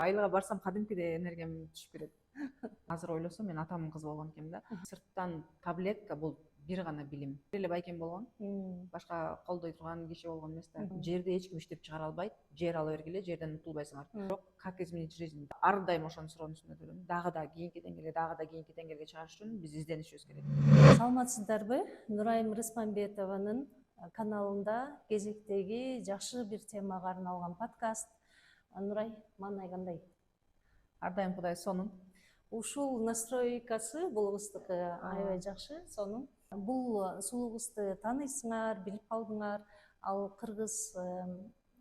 Айылга барсам кадимкидей энергиям түшүп кетет. Азыр ойлосом мен атамдын кызы болгон экенмин да. Сырттан таблетка бул бир гана билим. Эле байкем болгон. Башка колдой турган киши болгон эмес да. Жерди эч ким иштеп чыгара албайт. Жер ала бергиле, жерден утулбайсыңар. Бирок как изменить жизнь? Ар дайым ошонун суроонун үстүндө жүрөм. Дагы да кийинки деңгээлге, дагы да кийинки деңгээлге чыгарыш үчүн биз изденишибиз керек. Саламатсыздарбы? Нурайым Рыспамбетованын каналында кезектеги жакшы бир темага арналган подкаст. Нурай, маанай кандай? Ар дайым Кудай сонун. Ушул настройкасы булуңуздуку аябай жакшы, сонун. Бул сулугузду тааныйсыңар, билип калдыңар. Ал кыргыз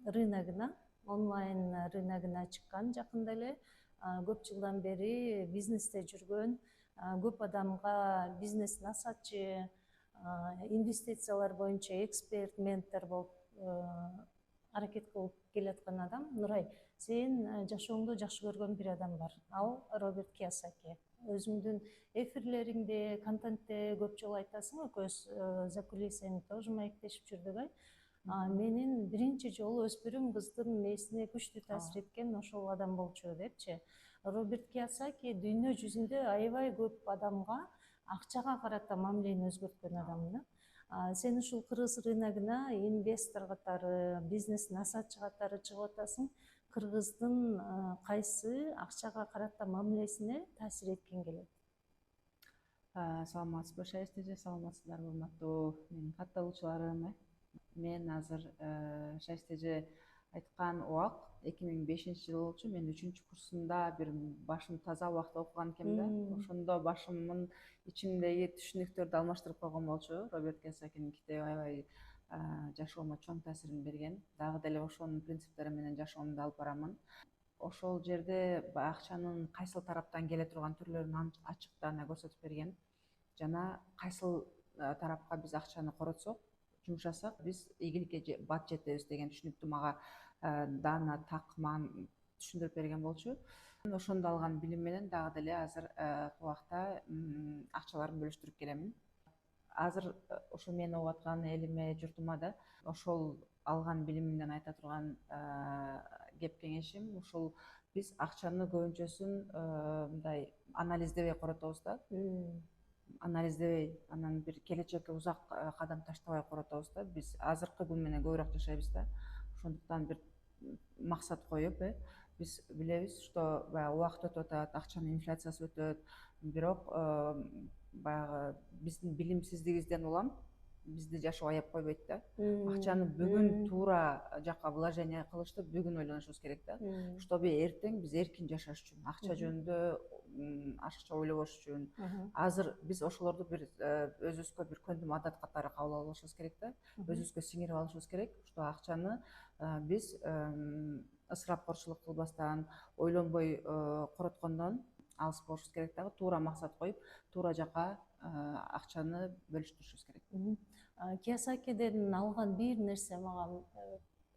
рыногуна, онлайн рыногуна чыккан жакында эле. Көп жылдан бери бизнесте жүргөн, көп адамга бизнес насатчы, инвестициялар боюнча эксперт, ментор болуп аракет кылып келаткан адам. Нурай, сен жашооңдо жакшы көргөн бир адам бар. Ал Роберт Кийосаки. Өзүңдүн эфирлериңде, контентте көп жолу айтасың, экөөбүз за кулисами тоже маектешип жүрдүк. Менин биринчи жолу өспүрүм кыздын мээсине күчтүү таасир эткен ошол адам болчу депчи. Роберт Кийосаки дүйнө жүзүндө аябай көп адамга акчага карата мамилени өзгөрткөн адам. Сен ушул кыргыз рыногуна инвестор катары, бизнес насатчы катары чыгып атасың. Кыргыздын кайсы акчага карата мамилесине таасир эткен келет? Саламатсызбы Шайстеже, саламатсыздарбы урматтуу менин катталуучуларым. Мен азыр Шайстеже айткан убак 2005-жылы болчу. Мен 3-чү курсунда бир башым таза убакта окуган экенмин да. Ошондо башымдын ичимдеги түшүнүктөрдү алмаштырып койгон болчу. Роберт Кийосакинин китеби аябай жашоомо чоң таасирин берген. Дагы деле ошонун принциптери менен жашоомду алып барамын. Ошол жерде акчанын кайсыл тараптан келе турган түрлөрүн ачыктана көрсөтүп берген. Жана кайсыл тарапка биз акчаны коротсок, жумшасак, биз ийгиликке бат жетебиз деген түшүнүктү мага даана такман түшүндүрүп берген болчу. Ошондо алган билим менен дагы деле азыр убакта акчаларымды бөлүштүрүп келемин. Азыр ошо мен угуп аткан элиме, журтума да ошол алган билимимден айта турган кеп кеңешим ушул: биз акчаны көбүнчөсүн мындай анализдебей коротобуз да. Анализдебей, анан бир келечекке узак кадам таштабай коротобуз да. Биз азыркы күн менен көбүрөөк жашайбыз да. Ошондуктан бир максат коюп, биз билебиз, что баягы убакыт өтүп атат, акчанын инфляциясы өтөт, бирок баягы биздин билимсиздигибизден улам бизди жашоо аяп койбойт да. Акчаны бүгүн туура жакка вложение кылышты бүгүн ойлонушубуз керек да. Чтобы эртең биз эркин жашаш үчүн, акча жөнүндө ашыкча ойлобош үчүн. Азыр биз ошолорду бир өзүбүзгө бир көндүм адат катары кабыл алышыбыз керек да. Өзүбүзгө сиңирип алышыбыз керек, что акчаны биз ысырапкорчулук кылбастан, ойлонбой короткондон алыс болушубуз керек дагы. Туура максат коюп, туура жакка акчаны бөлүштүрүшүбүз керек. Кийосакиден алган бир нерсе мага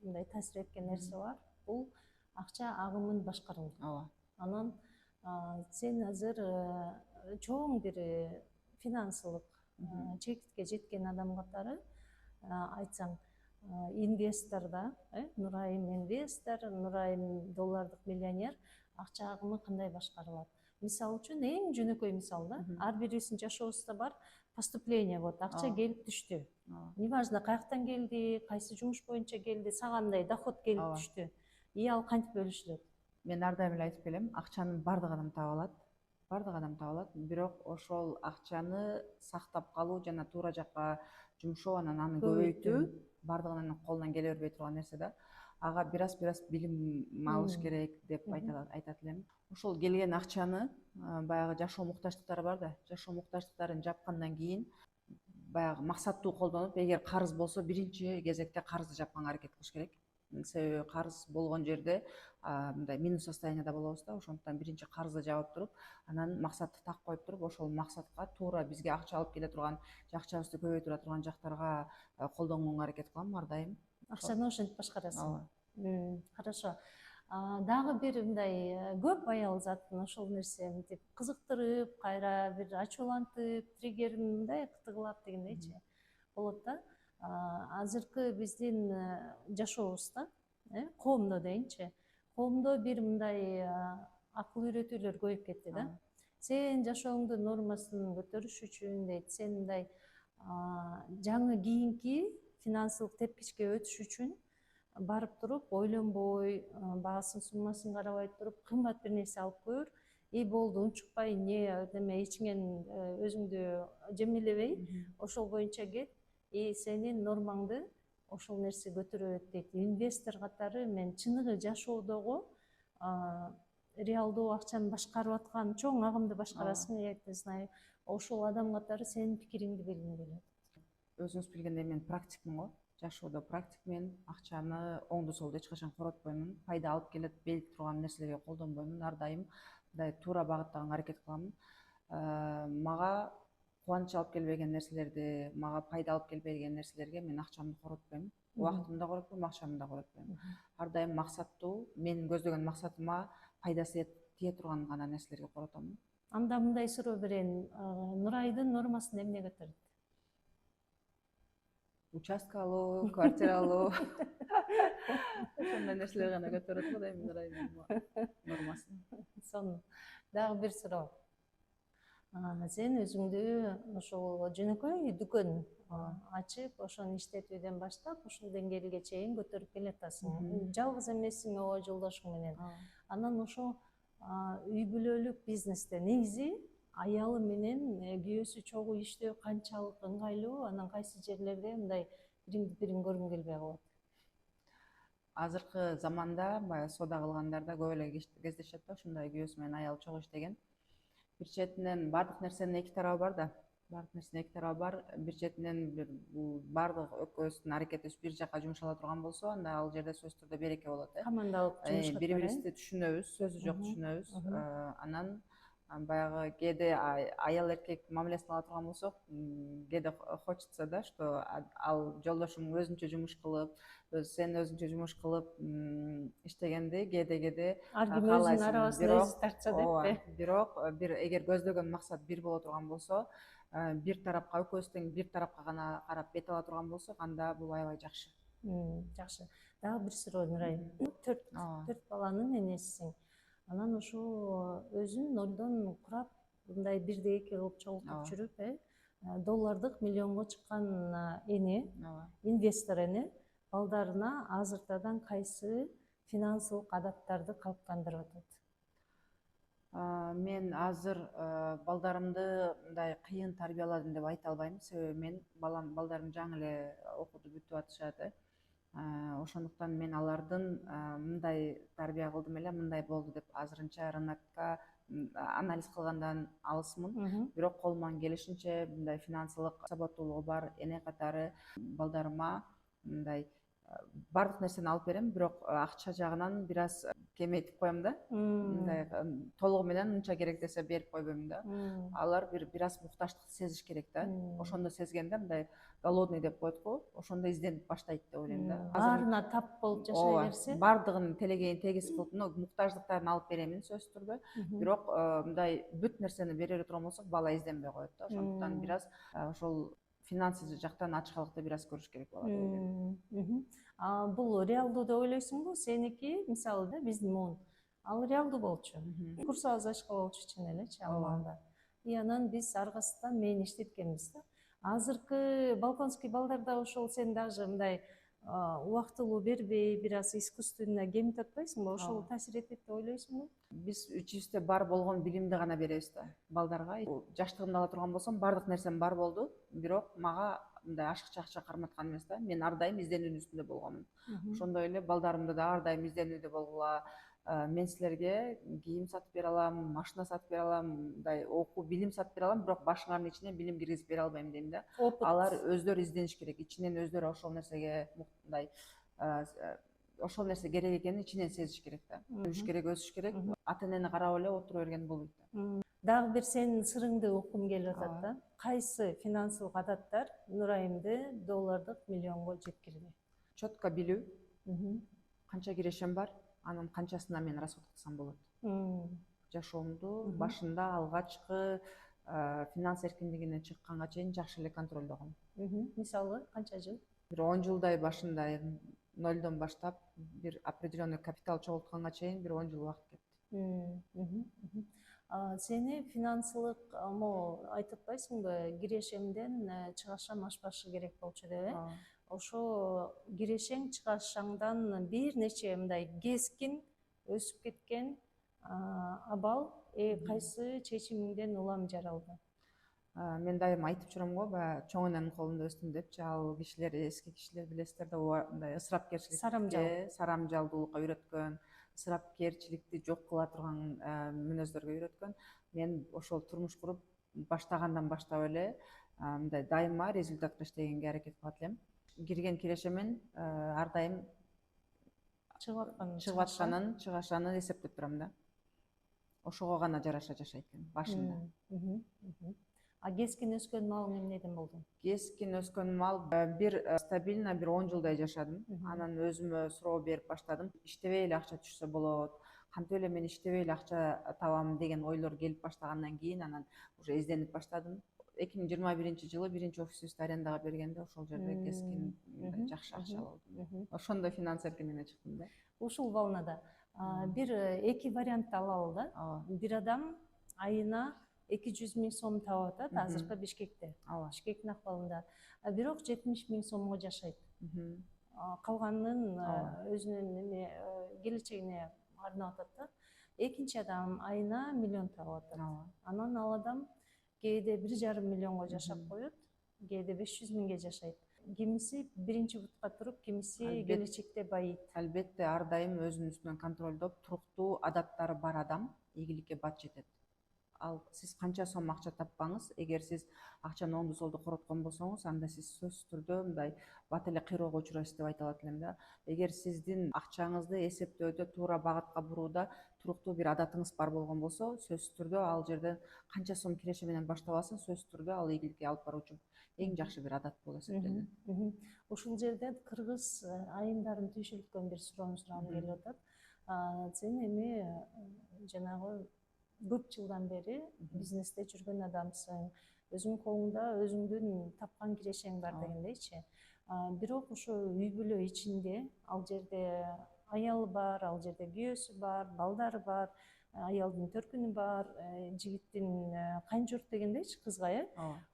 мындай таасир эткен нерсе бар. Бул акча агымын башкаруу. Анан сен азыр чоң бир финансылык чекитке жеткен адам катары айтсаң, инвестор да, Нурайым инвестор, Нурайым доллардык миллионер, акча агымы кандай башкарылат? Мисалы үчүн эң жөнөкөй мисал да, ар бирибиздин жашообузда бар поступление, вот акча келип түштү. Неважно каяктан келди, кайсы жумуш боюнча келди, сага кандай доход келип түштү. Ал кантип бөлүшүлөт? Мен ар дайым эле айтып келем, акчанын бардык адам таба алат. Бардык адам таба алат, бирок ошол акчаны сактап калуу жана туура жакка жумшоо, анан аны көбөйтүү бардыгынын колунан келе бербей турган нерсе да. Ага бир аз билим алыш керек деп айтат элем. Ошол келген акчаны баягы жашоо муктаждыктары бар да, жашоо муктаждыктарын жапкандан кийин баягы максаттуу колдонуп, эгер карыз болсо биринчи кезекте карызды жапканга аракет кылыш керек. Себеби карыз болгон жерде мындай минус состоянияда болобуз да. Ошондуктан биринчи карызды жабып туруп, анан максатты так коюп туруп, ошол максатка туура бизге акча алып келе турган, акчабызды көбөйтүрө турган жактарга колдонгонго аракет кылам ар дайым. Акчаны ошентип башкарасың. Хорошо. Дагы бир мындай көп аял затын ошол нерсе мынтип кызыктырып, кайра бир ачуулантып, триггерин мындай кытыгылап дегендейчи болот да. Азыркы биздин жашообузда, коомдо дейинчи, коомдо бир мындай акыл үйрөтүүлөр көбөйүп кетти да. Сен жашооңдун нормасын көтөрүш үчүн дейт, сен мындай жаңы кийинки финансылык тепкичке өтүш үчүн барып туруп ойлонбой, баасын суммасын карабай туруп кымбат бир нерсе алып көр. Болду, унчукпай неме ичиңен өзүңдү жемелебей, ошол боюнча кет. Сенин нормаңды ошол нерсе көтөрөт дейт. Инвестор катары мен чыныгы жашоодогу реалдуу акчаны башкарып аткан чоң агымды башкарасың, я это знаю. Ошол адам катары сенин пикириңди билгим келет. Өзүңүз билгендей мен практикмин го. Жашоодо практикмен, акчаны оңду солду эч качан коротпоймун. Пайда алып келет бей турган нерселерге колдонбоймун. Ар дайым мындай туура багыттаган аракет кыламын. Мага кубанч алып келбеген нерселерди, мага пайда алып келбеген нерселерге мен акчамды коротпойм. Убактымды да коротпойм, акчамды да коротпойм. Ар дайым максаттуу, менин көздөгөн максатыма пайдасы тие турган гана нерселерге коротомун. Анда мындай суроо берейин. Нурайдын нормасын эмне көтөрөт? Участка алуу, квартира алуу. Ошондой нерселер гана көтөрөт го дейм Нурайдын нормасын. Сонун. Дагы бир суроо. Сен өзүңдү ошол жөнөкөй дүкөн ачып, ошону иштетүүдөн баштап, ушул деңгээлге чейин көтөрүп келатасың. Жалгыз эмессиң, жолдошуң менен. Анан ошо үй бүлөлүк бизнесте негизи аялы менен күйөөсү чогуу иштөө канчалык ыңгайлуу, анан кайсы жерлерде мындай бириңди бириң көргүң келбей калат? Азыркы заманда баягы соода кылгандар да көп эле кездешет да, ушундай күйөөсү менен аялы чогуу иштеген. Бир четинен баардык нерсенин эки тарабы бар да. Баардык нерсенин эки тарабы бар. Бир четинен бул баардык экөөбүздүн аракетибиз бир жака жумшала турган болсо, анда ал жерде сөзсүз түрдө береке болот, Командалык жумуш. Бири-бирибизди түшүнөбүз, сөзү жок түшүнөбүз. Анан баягы кээде аял эркек мамилесин ала турган болсок, кээде хочется да, что ал жолдошуң өзүнчө жумуш кылып, сен өзүнчө жумуш кылып иштегенди кээде ар ким өзүнүн арабасына өзү тартса деппи? Бирок эгер көздөгөн максат бир боло турган болсо, бир тарапка экөөбүз тең бир тарапка гана карап бет ала турган болсок, анда бул аябай жакшы. Жакшы. Дагы бир суроо, Нурай. 4 баланын энесисиң. Анан ушул өзүн нолдон курап, мындай бирде эки кылып чогултуп жүрүп, доллардык миллионго чыккан эне, инвестор эне, балдарына азыртадан кайсы финансылык адаттарды калыптандырып атат? Мен азыр балдарымды мындай кыйын тарбияладым деп айта албайм. Себеби мен балдарым жаңы эле окууду бүтүп атышат. Ошондуктан мен алардын мындай тарбия кылдым эле, мындай болду деп азырынча рынокко анализ кылгандан алысмын. Бирок колуман келишинче мындай финансылык сабаттуулугу бар эне катары балдарыма мындай баардык нерсени алып берем, бирок акча жагынан бир аз кемейтип коем да. Мындай толугу менен мынча керек десе берип койбойм да. Алар бир аз муктаждыкты сезиш керек да. Ошондо сезгенде мындай голодный деп коет го, ошондо изденип баштайт деп ойлойм да. Баарына тап болуп жашай берсе, баардыгын телегейин тегиз кылып, муктаждыктарын алып беремин сөзсүз түрдө. Бирок мындай бүт нерсени бере турган болсок, бала изденбей коет да. Ошондуктан бир аз ошол финансы жактан ачкалыкты бир аз көрүш керек болот деп ойлойм. Бул реалдуу деп ойлойсуңбу? Сеники мисалы да биздин муун. Ал реалдуу болчу. Курсубуз ачка болчу чын элечи ал маалда. Анан биз аргасынан мени иштеткенбиз да. Азыркы балконский балдар да ошол сен даже мындай убактылуу бербей, бир аз искусственно кемитип атпайсыңбы? Ошол таасир этет деп ойлойсуңбу? Биз үчүбүздө бар болгон билимди гана беребиз да балдарга. Жаштыгымды ала турган болсом, баардык нерсем бар болду, бирок мага мындай ашыкча акча карматкан эмес да. Мен ар дайым изденүүнүн үстүндө болгомун. Ошондой эле балдарымды да ар дайым изденүүдө болгула. Мен силерге кийим сатып бере алам, машина сатып бере алам, мындай окуу, билим сатып бере алам, бирок башыңардын ичине билим киргизип бере албайм дейм да. Алар өздөрү издениш керек, ичинен өздөрү ошол нерсеге мындай ошол нерсе керек экенин ичинен сезиш керек да. Өсүш керек, өсүш керек. Ата энени карап эле отура берген болбойт да. Дагы бир сенин сырыңды уккум келип атат да. Кайсы финансылык адаттар Нурайымды доллардык миллионго жеткирди? Четко билүү, канча кирешем бар, анын канчасына мен расход кылсам болот. Жашоомду башында алгачкы финанс эркиндигине чыкканга чейин жакшы эле контролдогом. Мисалы канча жыл? Бир 10 жылдай башында нолдон баштап бир определенный капитал чогултканга чейин бир 10 жыл убакыт кетти. Сени финансылык могу айтып атпайсыңбы, кирешемден чыгашам ашпашы керек болчу деп, Ооба. Ошо кирешең чыгашаңдан бир нече мындай кескин өсүп кеткен абал кайсы чечимиңден улам жаралды? Мен дайыма айтып жүрөм го, баягы чоң эненин колунда өстүм депчи. Ал кишилер, эски кишилер билесиздер да, мындай ысырапкерчиликке, сарамжалдуулукка үйрөткөн, ысырапкерчиликти жок кыла турган мүнөздөргө үйрөткөн. Мен ошол турмуш куруп баштагандан баштап эле мындай дайыма результатка иштегенге аракет кылат элем. Кирген кирешемин ар дайым чыгып атканын, чыгашанын эсептеп турам да. Ошого гана жараша жашайт элем башында. Кескин өскөн малың эмнеден болду? Кескин өскөн мал бир стабильно бир 10 жылдай жашадым. Анан өзүмө суроо берип баштадым. Иштебей эле акча түшсө болот. Кантип эле мен иштебей эле акча табам деген ойлор келип баштагандан кийин анан уже изденип баштадым. 2021-жылы биринчи офисибизди арендага бергенде ошол жерде кескин жакшы акча болду. Ошондо финанс эркиндигине чыктым да. Ушул волнада бир эки вариантты алалы да. Бир адам айына 200 000 сом табып атат азыркы Бишкекте. Бишкектин акыбалында. Бирок 70 000 сомго жашайт. Калганын өзүнүн келечегине арнап атат да. Экинчи адам айына 1 миллион табып атат. Анан ал адам кээде 1,5 миллионго жашап коет, кээде 500 000ге жашайт. Кимиси биринчи бутка туруп, кимиси келечекте байыйт. Албетте, ар дайым өзүнүн үстүнөн контролдоп, туруктуу адаттары бар адам ийгиликке бат жетет. Ал сиз канча сом акча таппаңыз, эгер сиз акчаны оңду солду короткон болсоңуз, анда сиз сөзсүз түрдө мындай бат эле кыйроого учурайсыз деп айта алат элем да. Эгер сиздин акчаңызды эсептөөдө, туура багытка бурууда туруктуу бир адатыңыз бар болгон болсо, сөзсүз түрдө ал жерден канча сом киреше менен баштабасын, сөзсүз түрдө ал ийгиликке алып баруучу эң жакшы бир адат болуп эсептелет. Ушул жерде кыргыз айымдарын түйшүлүткөн бир суроону сурагым келип атат. Сен эми жанагы көп жылдан бери бизнесте жүргөн адамсың, өзүңдүн колуңда өзүңдүн тапкан кирешең бар дегендейчи. Бирок ошо үй бүлө ичинде ал жерде аялы бар, ал жерде күйөөсү бар, балдары бар, аялдын төркүнү бар, жигиттин кайын дегендейчи кызга,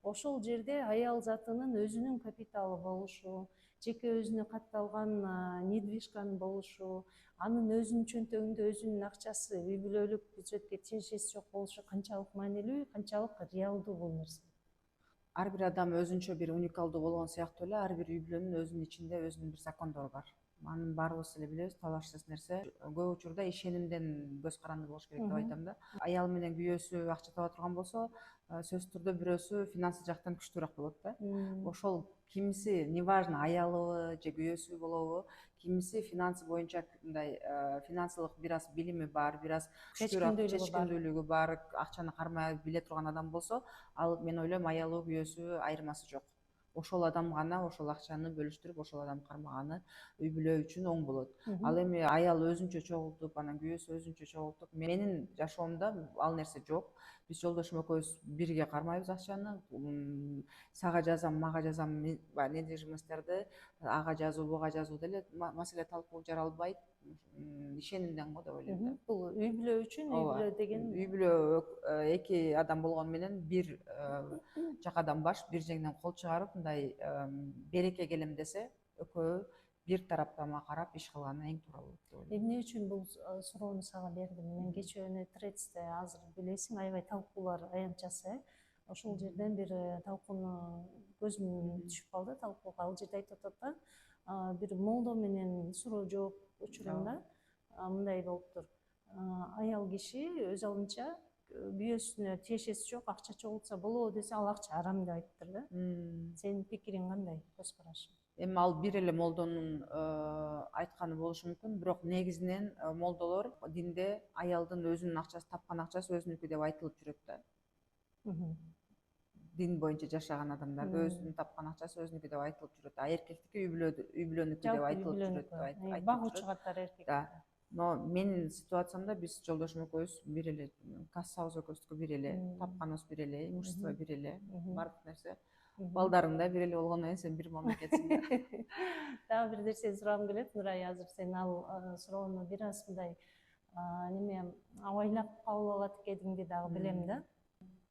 Ошол жерде аял затынын өзүнүн капиталы болушу, жеке өзүнө катталган недвижканын болушу, анын өзүнүн чөнтөгүндө өзүнүн акчасы үй бүлөлүк бюджетке тиешеси жок болушу канчалык маанилүү, канчалык реалдуу бул нерсе? Ар бир адам өзүнчө бир уникалдуу болгон сыяктуу эле ар бир үй бүлөнүн өзүнүн ичинде өзүнүн бир закондору бар. Анын баарыбыз эле билебиз, талашсыз нерсе. Көп учурда ишенимден көз каранды болуш керек деп айтам да. Аял менен күйөөсү акча таба турган болсо, сөзсүз түрдө бирөөсү финансы жактан күчтүүрөөк болот да. Ошол кимиси, неважно, аялыбы же күйөөсү болобу, кимиси финансы боюнча мындай финансылык бир аз билими бар, бир аз чечкиндүүлүгү бар, акчаны кармай биле турган адам болсо, ал мен ойлойм аялы күйөөсү айырмасы жок. Ошол адам гана ошол акчаны бөлүштүрүп, ошол адам кармаганы үй бүлө үчүн оң болот. Ал эми аял өзүнчө чогултуп, анан күйөөсү өзүнчө чогултуп, менин жашоомдо ал нерсе жок. Биз жолдошум экөөбүз бирге кармайбыз акчаны. Сага жазам, мага жазам недвижимостьтерди, ага жазуу, буга жазуу деле маселе талкуу жаралбайт. Ишенимден го деп ойлойм да. Бул үй бүлө үчүн, үй бүлө деген үй бүлө эки адам болгону менен бир жакадан баш, бир жеңден кол чыгарып, мындай береке келем десе, экөө бир тараптама карап иш кылганы эң туура болот деп ойлойм. Эмне үчүн бул суроону сага бердим? Мен кечээ Тредсте азыр билесиң, аябай талкуулар аянтчасы. Ошол жерден бир талкууну көзүм түшүп калды, талкууга. Ал жерде айтып атат да, бир молдо менен суроо жооп учурунда мындай болуптур. Аял киши өз алдынча күйөөсүнө тиешеси жок, акча чогултса болобу десе, ал акча арам деп айтыптыр да. Сенин пикириң кандай, көз карашың? Эми ал бир эле молдонун айтканы болушу мүмкүн, бирок негизинен молдолор динде аялдын өзүнүн акчасы, тапкан акчасы өзүнүкү деп айтылып жүрөт да. Дин боюнча жашаган адамдарда өзүнүн тапкан акчасы өзүнүкү деп айтылып жүрөт. А эркектики үй бүлөнүкү деп айтылып жүрөт. Багуучу катары эркек. Но менин ситуациямда биз жолдошум экөөбүз бир эле, кассабыз экөөбүздүкү бир эле, тапканыбыз бир эле, имущество бир эле, баардык нерсе балдарың да бир эле болгондон кийин сен бир мамлекетсиң да. Дагы бир нерсени сурагым келет, Нурай, азыр сен ал суроону бир аз мындай неме абайлап кабыл алат экениңди дагы билем да.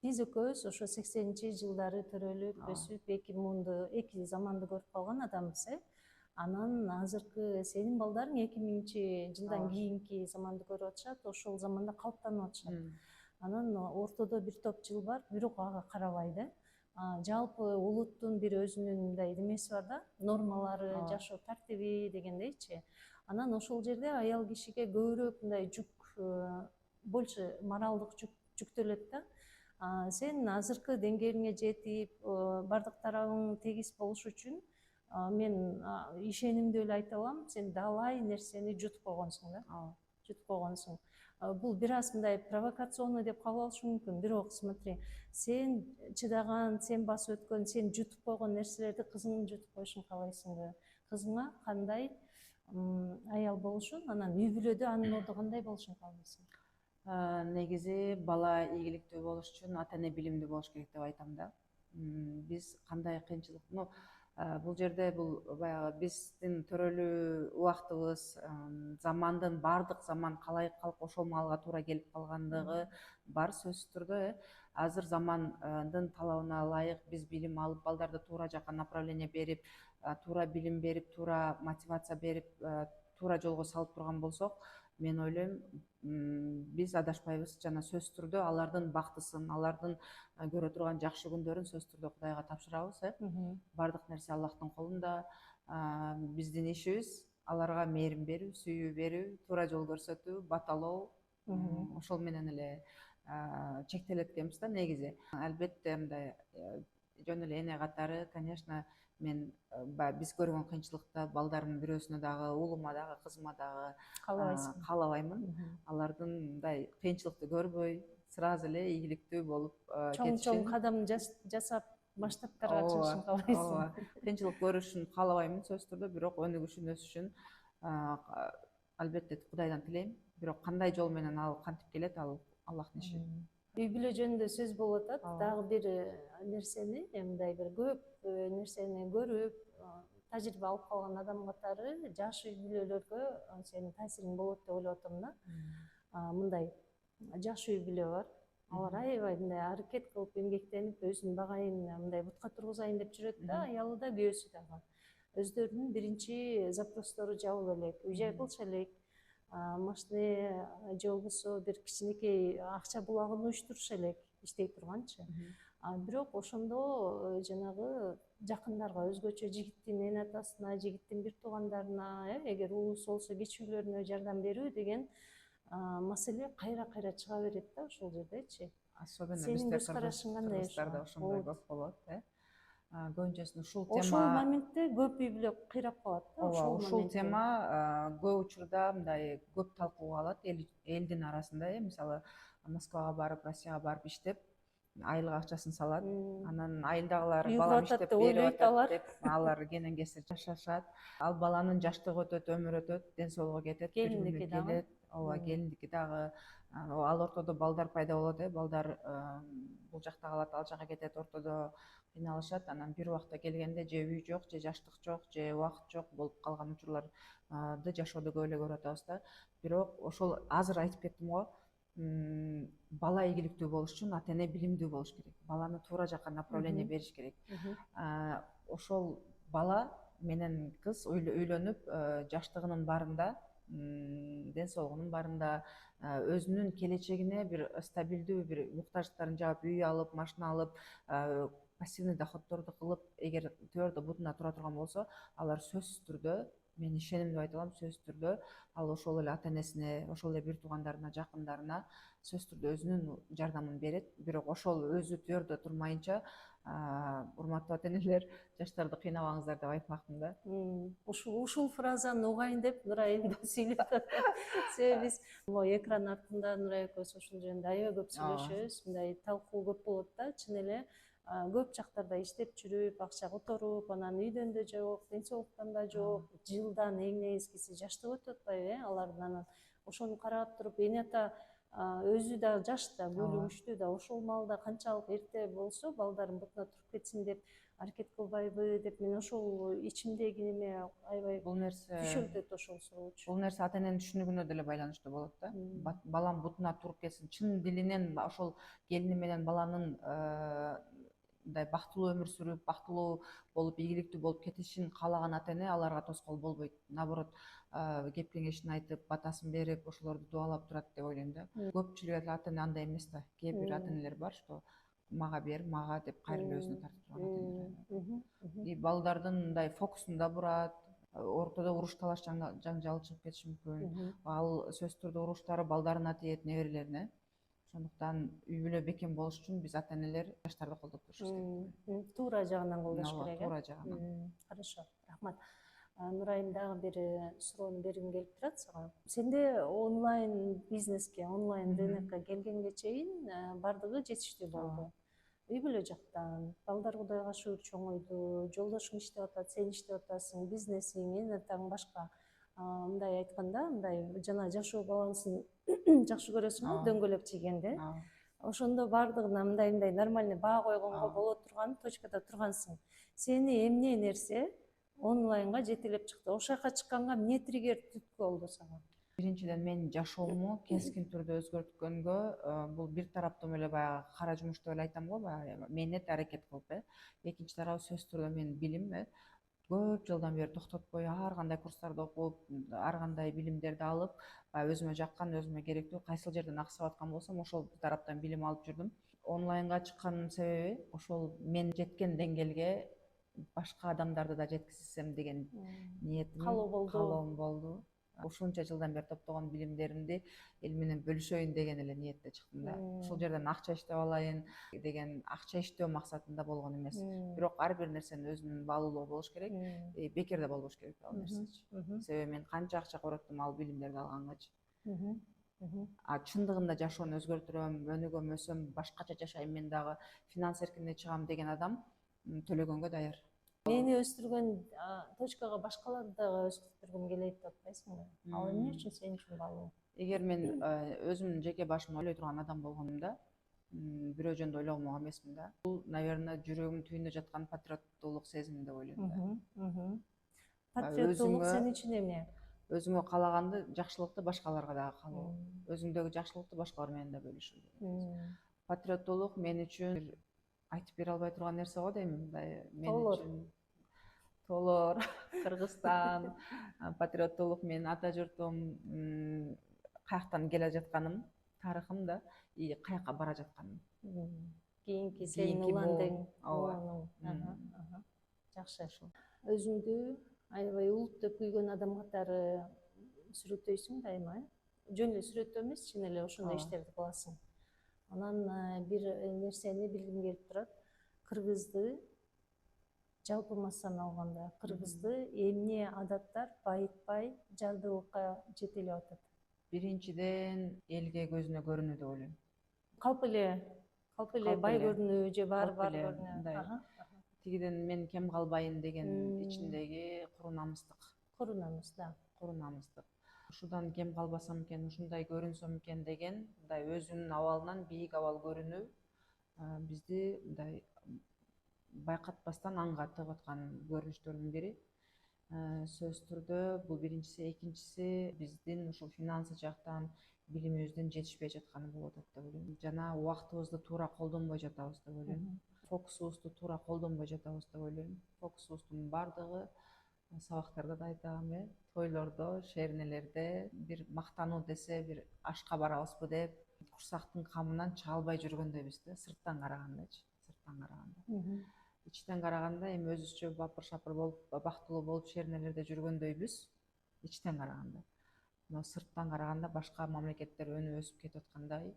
Биз экөөбүз ошо 80-жылдары төрөлүп, өсүп, эки заманды көрүп калган адамбыз, Анан азыркы сенин балдарың 2000-жылдан кийинки заманды көрүп атышат, ошол заманда калыптанып атышат. Анан ортодо бир топ жыл бар, бирок ага карабай да. Жалпы улуттун бир өзүнүн мындай немеси бар да, нормалары, жашоо тартиби дегендейчи. Анан ошол жерде аял кишиге көбүрөөк мындай жүк, больше моралдык жүк жүктөлөт да. Сен азыркы деңгээлиңе жетип, бардык тарабың тегиз болуш үчүн мен ишенимдүү эле айта алам, сен далай нерсени жутуп койгонсуң да. Жутуп койгонсуң. Бул бир аз мындай провокационный деп кабыл алышың мүмкүн, бирок смотри, сен чыдаган, сен басып өткөн, сен жутуп койгон нерселерди кызыңдын жутуп коюшун каалайсыңбы? Кызыңа кандай аял болушун, анан үй бүлөдө анын орду кандай болушун каалайсың? Негизи бала ийгиликтүү болуш үчүн ата эне билимдүү болуш керек деп айтам да. Биз кандай кыйынчылык, бул жерде бул баягы биздин төрөлүү убактыбыз, замандын баардык заман калай калк ошол маалга туура келип калгандыгы бар, сөзсүз түрдө. Азыр замандын талабына ылайык биз билим алып, балдарды туура жакка направление берип, туура билим берип, туура мотивация берип, туура жолго салып турган болсок, мен ойлойм биз адашпайбыз. Жана сөзсүз түрдө алардын бактысын, алардын көрө турган жакшы күндөрүн сөзсүз түрдө Кудайга тапшырабыз. Бардык нерсе Аллахтын колунда. Биздин ишибиз аларга мээрим берүү, сүйүү берүү, туура жол көрсөтүү, баталоо, ошол менен эле чектелет экенбиз да негизи. Албетте мындай жөн эле эне катары, конечно, мен биз көргөн кыйынчылыкта балдарымдын бирөөсүнө дагы, уулума дагы, кызыма дагы каалабаймын. Алардын мындай кыйынчылыкты көрбөй, сразу эле ийгиликтүү болуп кетишин. Чоң кадам жасап масштабтарга чыгышын каалайсың. Кыйынчылык көрүшүн каалабаймын сөзсүз түрдө, бирок өнүгүшүн, өсүшүн албетте Кудайдан тилейм. Бирок кандай жол менен ал кантип келет, ал Аллахтын иши. Үй бүлө жөнүндө сөз болуп атат. Дагы бир нерсени, мындай бир көп нерсени көрүп, тажрыйба алып калган адам катары жаш үй бүлөлөргө сенин таасириң болот деп ойлоп атам да. Мындай жаш үй бүлө бар. Алар аябай мындай аракет кылып, эмгектенип, өзүнүн багайын мындай бутка тургузайын деп жүрөт да, аялы да, күйөөсү дагы. Өздөрүнүн биринчи запростору жабыла элек, үй жай кылыша элек, машина же болбосо бир кичинекей акча булагын уюштуруша элек, иштей турганчы. Бирок ошондо жанагы жакындарга, өзгөчө жигиттин эне атасына, жигиттин бир туугандарына, эгер уулусу болсо кичүүлөрүнө жардам берүү деген маселе кайра чыга берет да ошол жердечи. Особенно бизде кыргыздарда ошондой көп болот. Көбүнчөсүн ушул тема. Ошол моментте көп үй бүлө кыйрап калат да. Ушул тема көп учурда мындай көп талкууга алат элдин арасында. Мисалы, Москвага барып, Россияга барып иштеп, айлык акчасын салат. Анан айылдагылар балам иштеп берип атат деп, алар кенен кесир жашашат. Ал баланын жаштыгы өтөт, өмүрү өтөт, ден соолугу кетет, келиндики дагы. Келиндики дагы. Ал ортодо балдар пайда болот, балдар бул жакта калат, ал жака кетет, ортодо кыйналышат. Анан бир убакта келгенде же үй жок, же жаштык жок, же убакыт жок болуп калган учурларды жашоодо көп эле көрүп атабыз да. Бирок ошол азыр айтып кеттим го, бала ийгиликтүү болуш үчүн ата эне билимдүү болуш керек. Баланы туура жакка направление бериш керек. Ошол бала менен кыз үйлөнүп, жаштыгынын барында, ден соолугунун барында, өзүнүн келечегине бир стабилдүү бир муктаждыктарын жаап, үй алып, машина алып, пассивный доходдорду кылып, эгер түбөрдө бутуна тура турган болсо, алар сөзсүз түрдө, мен ишенимдүү айта алам, сөзсүз түрдө ал ошол эле ата энесине, ошол эле бир туугандарына, жакындарына сөзсүз түрдө өзүнүн жардамын берет. Бирок ошол өзү түбөрдө турмайынча, урматтуу ата энелер, жаштарды кыйнабаңыздар деп айтмакмын да. Ушул фразаны угайын деп Нурай сүйлөп атат. Себеби биз экран артында Нурай экөөбүз ушул жөнүндө аябай көп сүйлөшөбүз, мындай талкуу көп болот да, чын эле. Көп жактарда иштеп жүрүп, акча которуп, анан үйдөн да жок, ден соолуктан да жок, жылдан эң негизгиси жаштык өтүп атпайбы, алардын. Анан ошону карап туруп, эне ата өзү да жаш да, Ооба. бөлүнүштүү да, ошол маалда канчалык эрте болсо балдарым бутуна туруп кетсин деп аракет кылбайбы деп мен ошол ичимдеги неме аябай Бул нерсе күчөтөт ошол суроочу. бул нерсе ата эненин түшүнүгүнө деле байланыштуу болот да. Балам бутуна туруп кетсин, чын дилинен ошол келини менен баланын мындай бактылуу өмүр сүрүп, бактылуу болуп, ийгиликтүү болуп кетишин каалаган ата эне аларга тоскоол болбойт. Наоборот, кеп кеңешин айтып, батасын берип, ошолорду дубалап турат деп ойлойм да. Көпчүлүк ата эне андай эмес да. Кээ бир ата энелер бар, что мага бер, мага деп кайрылып өзүнө тартып турган ата энелер бар. И балдардын мындай фокусун да бурат, ортодо уруш талаш жаңжал чыгып кетиши мүмкүн. Ал сөзсүз түрдө уруштары балдарына тиет, неберелерине. Ошондуктан үй бүлө бекем болуш үчүн биз ата энелер жаштарды колдоп турушубуз керек. Туура жагынан колдош керек. Туура жагынан. Хорошо, рахмат. Нурайым, дагы бир суроону бергим келип турат сага. Сенде онлайн бизнеске, онлайн рынокко келгенге чейин бардыгы жетиштүү болду. Үй бүлө жактан балдар Кудайга шүгүр чоңойду, жолдошуң иштеп атат, сен иштеп атасың, бизнесиң, эне атаң башка. Мындай айтканда, мындай жана жашоо балансын жакшы көрөсүңбү, дөңгөлөк жегенде. Ошондо бардыгына мындай нормальный баа койгонго боло турган точкада тургансың. Сени эмне нерсе онлайнга жетелеп чыкты? Ошол жака чыкканга эмне триггер түрткү болду сага? Биринчиден менин жашоому кескин түрдө өзгөрткөнгө бул бир тараптуу эле баягы кара жумуш деп эле айтам го, баягы мээнет аракет кылып. Экинчи тарабы сөзсүз түрдө менин билим. Көп жылдан бери токтотпой ар кандай курстарды окуп, ар кандай билимдерди алып, өзүмө жаккан, өзүмө керектүү кайсыл жерден аксап аткан болсом ошол тараптан билим алып жүрдүм. Онлайнга чыккандын себеби ошол мен жеткен деңгээлге башка адамдарды да жеткизсем деген ниетим, каалоом болду. Ушунча жылдан бери топтогон билимдеримди эл менен бөлүшөйүн деген эле ниетте чыктым да. Ушул жерден акча иштеп алайын деген акча иштөө максатында болгон эмес. Бирок ар бир нерсенин өзүнүн баалуулугу болуш керек, бекерде болбош керек ал нерсечи. Себеби мен канча акча короттум ал билимдерди алгангачы. Чындыгында жашоону өзгөртүрөм, өнүгөм, өсөм, башкача жашайм, мен дагы финанс эркиндине чыгам деген адам төлөгөнгө даяр. Мени өстүргөн точкага башкаларды дагы өстүргүм келет деп атпайсыңбы? Ал эмне үчүн сен үчүн баалуу? Эгер мен өзүмдүн жеке башыма ойлой турган адам болгонумда, бирөө жөнүндө ойлогон эмесмин да. Бул, наверное, жүрөгүмдүн түбүндө жаткан патриоттуулук сезими деп ойлойм да. Патриоттуулук сен үчүн эмне? Өзүңө каалаганды, жакшылыкты башкаларга дагы каалоо. Өзүңдөгү жакшылыкты башкалар менен да бөлүшүү. Патриоттуулук мен үчүн айтып бере албай турган нерсе го дейм. Мындай мен үчүн тоолор, Кыргызстан, патриоттуулук менин ата журтум, каяктан келе жатканым, тарыхым да, и каяка бара жатканым. Кийинки сенин улануң. Жакшы. Өзүңдү аябай улут деп күйгөн адам катары сүрөттөйсүң дайыма, жөн эле сүрөттөө эмес, чын эле ошондой иштерди кыласың. Анан бир нерсени билгим келип турат. Кыргызды жалпы массаны алганда, кыргызды эмне адаттар байытпай жадылыкка жетелеп атат? Биринчиден элге көзүнө көрүнүү деп ойлойм. Калп эле бай көрүнүү же бар көрүнүү. Тигиден мен кем калбайын деген ичиндеги куру намыстык. Куру намыс, да. Куру намыстык. Ушудан кем калбасам экен, ушундай көрүнсөм экен деген, мындай өзүнүн абалынан бийик абал көрүнүү бизди мындай байкатпастан аңгатып аткан көрүнүштөрдүн бири. Сөзсүз түрдө бул биринчиси, экинчиси биздин ушул финансы жактан билимибиздин жетишпей жатканы болуп атат деп ойлойм. Жана убактыбызды туура колдонбой жатабыз деп ойлойм. Фокусубузду туура колдонбой жатабыз деп ойлойм. Фокусубуздун бардыгы сабактарда да айтам, тойлордо, шернелерде бир мактануу десе, бир ашка барабызбы деп, курсактын камынан чыга албай жүргөндөйбүз да, сырттан карагандачы, сырттан караганда. Ичтен караганда эми өзүбүзчө бапыр шапыр болуп, бактылуу болуп шернелерде жүргөндөйбүз, ичтен караганда. Но сырттан караганда башка мамлекеттер өнүп өсүп кетип аткандай,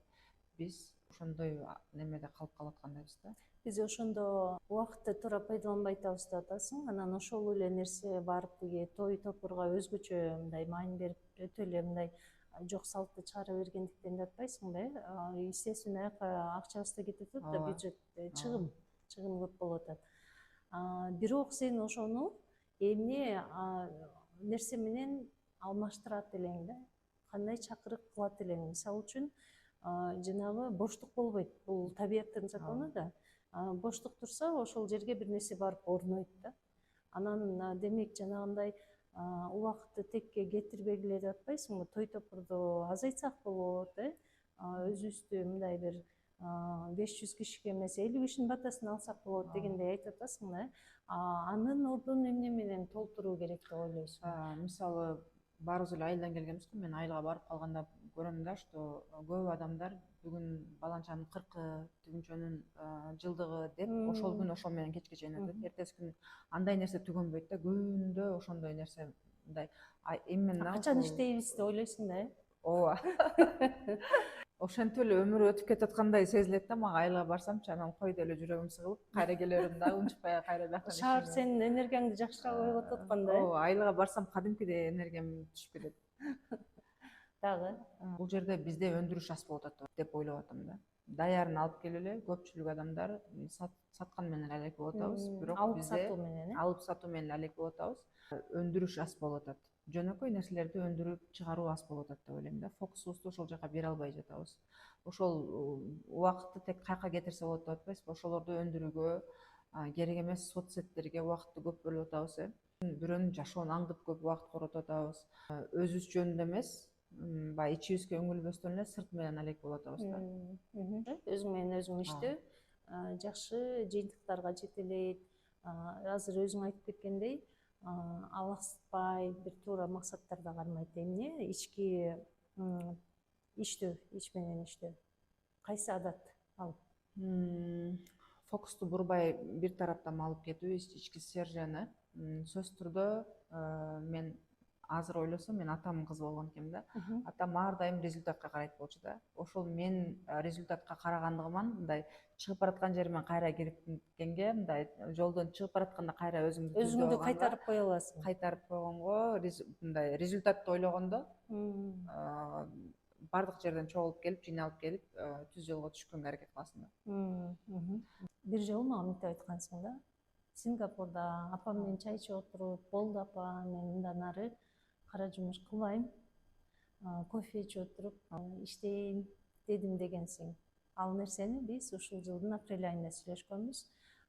биз ошондой немеде калып калаткандайбыз да. Биз ошондо убакытты туура пайдаланбай атабыз деп атасың. Анан ошол эле нерсе барып тиги той топурга өзгөчө мындай маани берип, өтө эле мындай жок салтты чыгара бергендиктен деп атпайсыңбы? Естественно, акчабыз да кетип атат да, бюджет чыгым көп болуп атат. Бирок сен ошону эмне нерсе менен алмаштырат элең да? Кандай чакырык кылат элең? Мисалы үчүн, жанагы боштук болбойт. Бул табияттын закону да. Боштук турса, ошол жерге бир нерсе барып орнойт да. Анан демек жанагындай убакытты текке кетирбегиле деп атпайсыңбы? Той топурду азайтсак болот, өзүбүздү мындай бир 500 кишиге эмес 50 кишинин батасын алсак болот дегендей айтып атасың да. Анын ордун эмне менен толтуруу керек деп ойлойсуң? Мисалы баарыбыз эле айылдан келгенбизго, мен айылга барып калганда көрөм да, что көп адамдар бүгүн баланчанын 40 түгүнчөнүн жылдыгы деп ошол күн ошол менен кечке чейин өтөт. Эртеси күн андай нерсе түгөнбөйт да, күндө ошондой нерсе мындай именно Качан иштейбиз деп ойлойсуң да, ооба. Ошентип эле өмүр өтүп кетаткандай сезилет да мага. Айылга барсамчы анан койдой эле жүрөгүм сыгылып, кайра келе берем да, унчукпай кайра бияктан. Шаар сенин энергияңды жакшыраак ойготуп аткан да. Ооба, айылга барсам кадимкидей энергиям түшүп кетет. Дагы Бул жерде бизде өндүрүш аз болуп атат деп ойлоп атам да. Даярын алып келип эле көпчүлүк адамдар саткан менен алек болуп атабыз, бирок бизде алып сатуу менен алек болуп атабыз. Өндүрүш аз болуп атат. Жөнөкөй нерселерди өндүрүп чыгаруу аз болуп атат деп ойлойм да. Фокусубузду ошол жака бере албай жатабыз. Ошол убакытты тек каяка кетирсе болот деп атпайсызбы? Ошолорду өндүрүүгө, керек эмес соцсеттерге убакытты көп бөлүп атабыз, бирөөнүн жашоонун аңдып көп убакыт коротуп атабыз. Өзүбүз жөнүндө эмес, баягы ичибизге көңүлбөстөн эле сырт менен алек болуп атабыз да. Өзүң менен өзүң иштөө жакшы жыйынтыктарга жетелейт. Азыр өзүң айтып кеткендей, алаксытпай, бир туура максаттарда кармайт. Эмне ички иштөө, ич менен иштөө. Кайсы адат ал? Фокусту бурбай бир тараптан алып кетүү, ички сержаны. Сөзсүз түрдө мен азыр ойлосом, мен атамдын кызы болгон экенмин да. Атам ар дайым результатка карайт болчу да. Ошол мен результатка карагандыгыман мындай чыгып бараткан жеримен кайра кирип кеткенге, мындай жолдон чыгып баратканда кайра өзүңдү кайтарып кое аласың. Кайтарып койгонго, мындай результатты ойлогондо бардык жерден чогулуп келип, жыйналып келип, түз жолго түшкөнгө аракет кыласың да. Бир жолу мага мынтип айткансың да. Сингапурда апам менен чай ичип отуруп, болду апа, мен мындан ары кара жумуш кылбайм, кофе ичип отуруп иштейм дедим дегенсиң. Ал нерсени биз ушул жылдын апрель айында сүйлөшкөнбүз.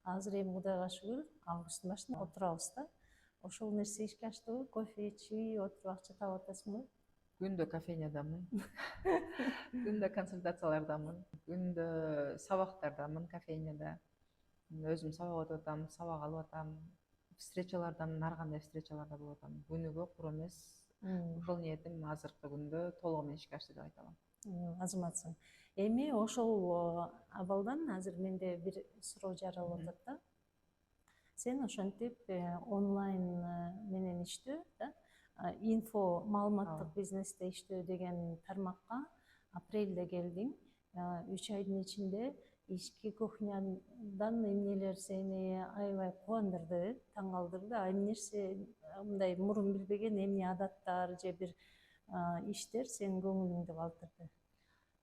Азыр эми Кудайга шүгүр, августтун башында отурабыз да. Ошол нерсе ишке аштыбы? Кофе ичип отуруп акча таап атасыңбы? Күндө кофейнядамын, күндө консультациялардамын, күндө сабактардамын кофейняда. Өзүм сабак өтүп атам, сабак алып атам, встречалардамын, ар кандай встречаларда болуп атам. Күнүгө кур эмес. Ошол ниетим азыркы күндө толугу менен ишке ашты деп айта алам. Азаматсың. Эми ошол абалдан азыр менде бир суроо жаралып атат да. Сен ошентип онлайн менен иштөө, инфо маалыматтык бизнесте иштөө деген тармакка апрелде келдиң. 3 айдын ичинде ички кухнядан эмнелер сени аябай кубандырды, таң калтырды? Эмне нерсе мындай мурун билбеген эмне адаттар же бир иштер сенин көңүлүңдү калтырды?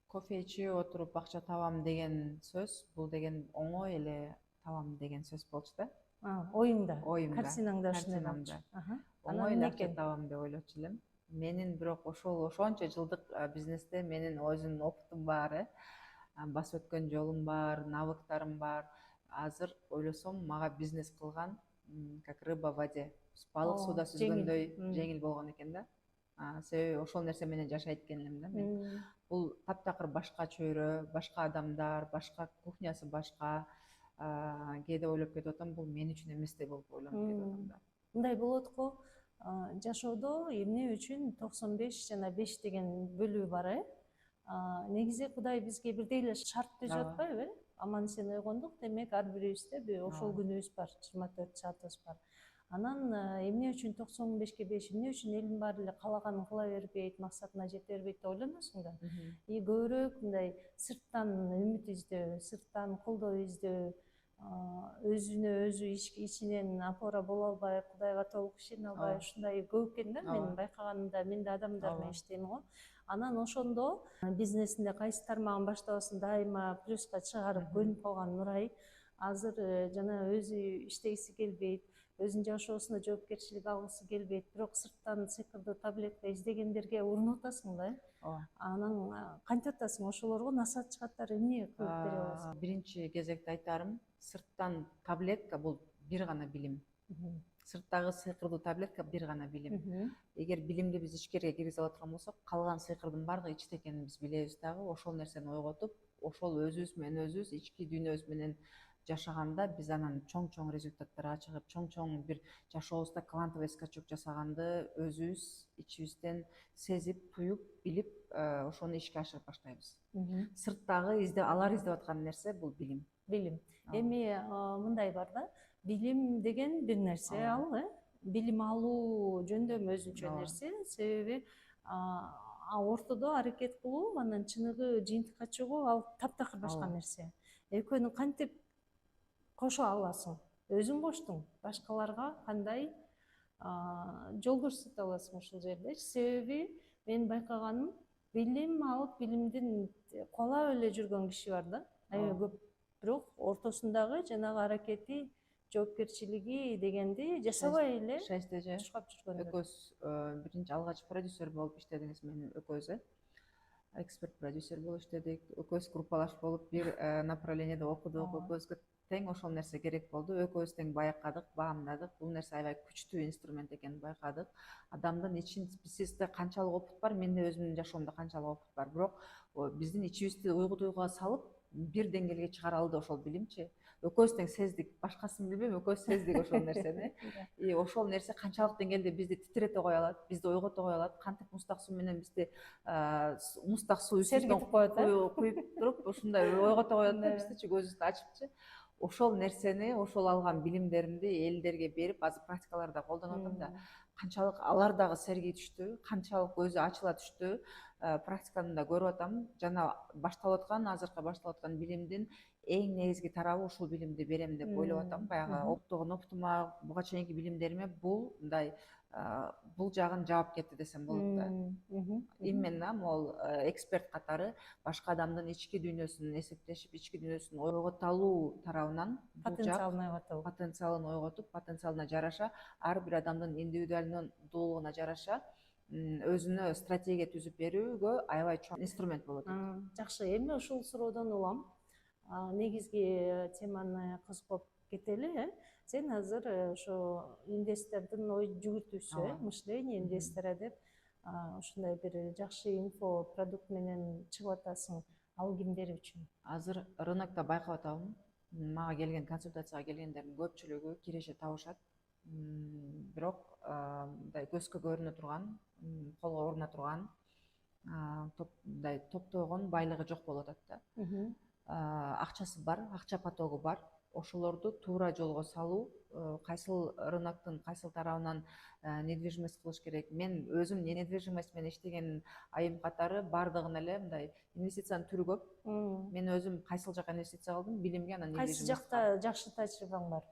Кофе ичип отуруп акча табам деген сөз, бул деген оңой эле табам деген сөз болчу да. Оюңда, картинаңда ушундай болчу. Оңой эле акча табам деп ойлочу элем. Менин бирок ошончо жылдык бизнесте менин өзүмдүн опытым бар, басып өткөн жолум бар, навыктарым бар. Азыр ойлосом, мага бизнес кылган как рыба в воде. Балык сууда сүзгөндөй жеңил болгон экен да. Себеби ошол нерсе менен жашайт экен элем да мен. Бул таптакыр башка чөйрө, башка адамдар, башка кухнясы башка. Кээде ойлоп кетип атам, бул мен үчүн эместей болуп ойлонуп кетип атам да. Мындай болот го, жашоодо эмне үчүн 95 жана 5 деген бөлүү бар, негизи Кудай бизге бирдей эле шарт түзүп атпайбы? Аман эсен ойгондук, демек ар бирибизде ошол күнүбүз бар, 24 саатыбыз бар. Анан эмне үчүн 95-ке 5, эмне үчүн элдин баары эле каалаганын кыла бербейт, максатына жете бербейт деп ойлоносуң да. Көбүрөөк мындай сырттан үмүт издөө, сырттан колдоо издөө, өзүнө өзү ичинен опора боло албай, Кудайга толук ишене албай, ушундай көп экен да. Мен байкаганымда, мен да адамдар менен иштейм го. Анан ошондо бизнесинде кайсы тармагын баштабасын дайыма плюска чыгарып көнүп калган Нурай азыр жана өзү иштегиси келбейт, өзүнүн жашоосуна жоопкерчилик алгысы келбейт, бирок сырттан сыйкырдуу таблетка издегендерге урунуп атасың да. ооба. Анан кантип атасың? Ошолорго насаатчылар эмне кылып бере аласың? Биринчи кезекте айтарым, сырттан таблетка бул бир гана билим. Сырттагы сыйкырдуу таблетка бир гана билим. Эгер билимди биз ичкерге киргизе алаткан болсок, калган сыйкырдын баардыгы ичте экенин биз билебиз дагы. Ошол нерсени ойготуп, ошол өзүбүз менен өзүбүз ички дүйнөбүз менен жашаганда биз анан чоң результаттарга чыгып, чоң бир жашообузда квантовый скачок жасаганды өзүбүз ичибизден сезип, туюп, билип, ошону ишке ашырып баштайбыз. Сырттагы алар издеп аткан нерсе бул билим. Билим. Эми мындай бар да, билим деген бир нерсе ал, билим алуу жөндөм өзүнчө нерсе, себеби ортодо аракет кылуу, анан чыныгы жыйынтыкка чыгуу ал таптакыр башка нерсе. Экөөнү кантип кошо аласың? Өзүң коштуң, башкаларга кандай жол көрсөтө аласың ушул жердечи? Себеби мен байкаганым, билим алып, билимдин кубалап эле жүргөн киши бар да, аябай көп. Бирок ортосундагы жанагы аракети, жоопкерчилиги дегенди жасабай эле тушкап жүргөндөр. Экөөбүз биринчи алгач продюсер болуп иштедиңиз менен экөөбүз, эксперт продюсер болуп иштедик. Экөөбүз группалашып болуп бир направлениеде окудук. Экөөбүзгө тең ошол нерсе керек болду. Экөөбүз тең байкадык, баамдадык. Бул нерсе аябай күчтүү инструмент экенин байкадык. Адамдын ичинде канчалык опыт бар, менде өзүмдүн жашоомдо канчалык опыт бар. Бирок биздин ичибизди уйгу салып, бир деңгээлге чыгара алды ошол билимчи. Экөөбүз тең сездик, башкасын билбейм, экөөбүз сездик ошол нерсени. И ошол нерсе канчалык деңгээлде бизди титирете кое алат, бизди ойгото кое алат, кантип мустак суу менен бизди мустак суу сергитип коет, куюп туруп, ушундай ойгото коет да биздичи, көзүбүздү ачыпчы. Ошол нерсени, ошол алган билимдеримди элдерге берип, азыр практикаларда колдонуп атам да. Канчалык алар дагы сергий түштү, канчалык өзү ачыла түштү, практиканы да көрүп атам. Жана азыркы башталып аткан билимдин эң негизги тарабы ушул билимди берем деп ойлоп атам. Баягы оптогон оптума, буга чейинки билимдериме бул жагын жаап кетти десем болот да. Именно могул эксперт катары башка адамдын ички дүйнөсүн эсептешип, ички дүйнөсүн ойгото алуу тарабынан потенциалын ойготуп, потенциалына жараша, ар бир адамдын индивидуалдуулугуна жараша өзүнө стратегия түзүп берүүгө аябай чоң инструмент болот. Жакшы, эми ушул суроодон улам негизги теманы козгоп кетели. Сен азыр ошо инвестордун ой жүгүртүүсү, мышление инвестора деп ушундай бир жакшы инфо продукт менен чыгып атасың. Ал кимдер үчүн? Азыр рынокто байкап атабын. Мага келген консультацияга келгендердин көпчүлүгү киреше табышат. Бирок мындай көзгө көрүнө турган, колго уруна турган, мындай топтогон байлыгы жок болуп атат да. Акчасы бар, акча потогу бар. Ошолорду туура жолго салуу, кайсыл рыноктун кайсыл тарабынан недвижимость кылыш керек. Мен өзүм недвижимость менен иштеген айым катары баардыгын эле мындай инвестициянын түрү көп. Мен өзүм кайсыл жака инвестиция кылдым, билимге, анан недвижимостька. Кайсы жакта жакшы тажрыйбаң бар?